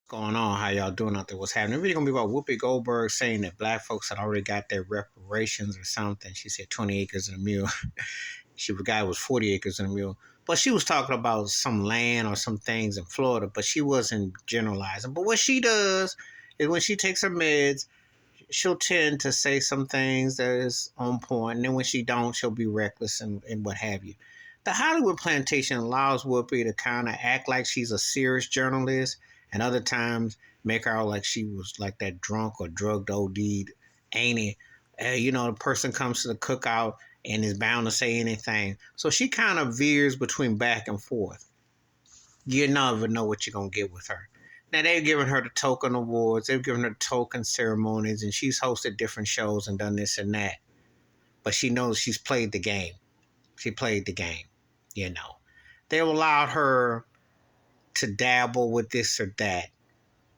Going on? How y'all doing out there? What's happening? Really gonna be about Whoopi Goldberg saying that black folks had already got their reparations or something. She said 20 acres and a mule. She forgot it was 40 acres and a mule. But she was talking about some land or some things in Florida, but she wasn't generalizing. But what she does is when she takes her meds, she'll tend to say some things that is on point, and then when she don't, she'll be reckless and what have you. The Hollywood plantation allows Whoopi to kind of act like she's a serious journalist, and other times make her out like she was like that drunk or drugged OD'd ain't it. The person comes to the cookout and is bound to say anything. So she kind of veers between back and forth. You never know what you're going to get with her. Now, they've given her the token awards, they've given her token ceremonies, and she's hosted different shows and done this and that. But she knows she's played the game. She played the game. They've allowed her to dabble with this or that,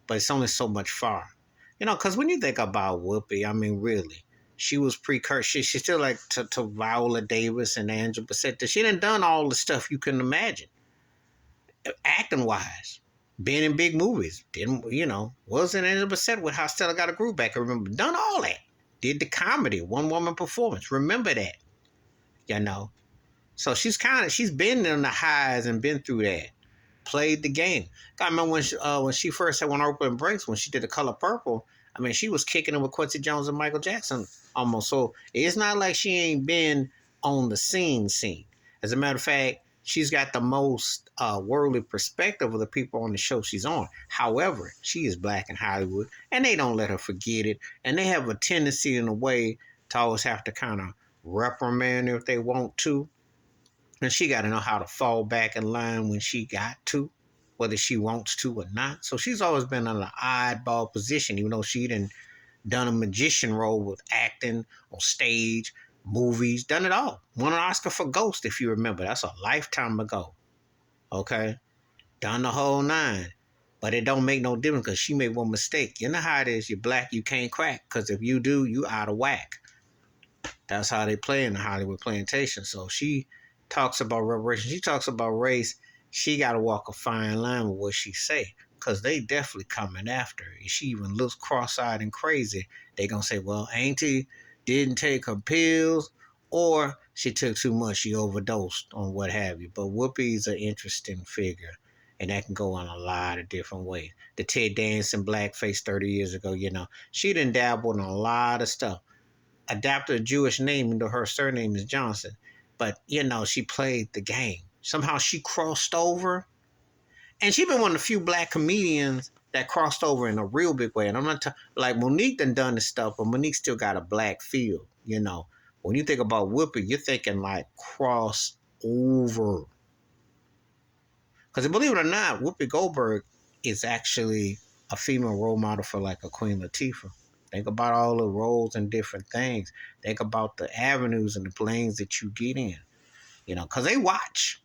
but it's only so much far. Because when you think about Whoopi, I mean, really, she was precursor. She's still like to Viola Davis and Angela Bassett. She done all the stuff you can imagine, acting wise. Been in big movies. Wasn't Angela Bassett with How Stella Got a Groove Back. I remember. Done all that. Did the comedy, one woman performance. Remember that. So she's been in the highs and been through that. Played the game. I remember when she first had one open breaks, when she did The Color Purple, I mean, she was kicking it with Quincy Jones and Michael Jackson almost. So it's not like she ain't been on the scene. As a matter of fact, she's got the most worldly perspective of the people on the show she's on. However, she is black in Hollywood, and they don't let her forget it. And they have a tendency in a way to always have to kind of reprimand her if they want to. And she got to know how to fall back in line when she got to, whether she wants to or not. So she's always been in an oddball position, even though she done a magician role with acting on stage, movies, done it all. Won an Oscar for Ghost, if you remember. That's a lifetime ago. Okay? Done the whole nine. But it don't make no difference because she made one mistake. You know how it is. You're black, you can't crack. Because if you do, you out of whack. That's how they play in the Hollywood plantation. So she talks about reparations. She talks about race. She got to walk a fine line with what she say, because they definitely coming after her. If she even looks cross-eyed and crazy, they going to say, well, Auntie didn't take her pills, or she took too much, she overdosed on what have you. But Whoopi's an interesting figure, and that can go in a lot of different ways. The Ted Danson blackface 30 years ago, she done dabbled in a lot of stuff. Adapted a Jewish name into her surname is Johnson. But, she played the game. Somehow she crossed over. And she been one of the few black comedians that crossed over in a real big way. And I'm not like Monique done this stuff, but Monique still got a black feel. When you think about Whoopi, you're thinking like cross over. Because believe it or not, Whoopi Goldberg is actually a female role model for like a Queen Latifah. Think about all the roles and different things. Think about the avenues and the lanes that you get in. Because they watch.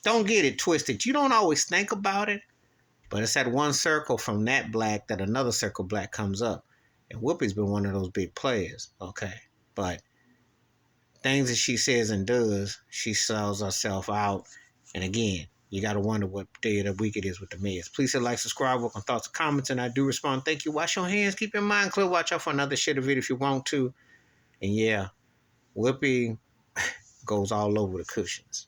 Don't get it twisted. You don't always think about it, but it's that one circle from that black that another circle black comes up. And Whoopi's been one of those big players, okay? But things that she says and does, she sells herself out. And again, you got to wonder what day of the week it is with the meds. Please hit like, subscribe, work on thoughts and comments, and I do respond. Thank you. Wash your hands. Keep your mind clear. Watch out for another shit video if you want to. And yeah, Whoopi goes all over the cushions.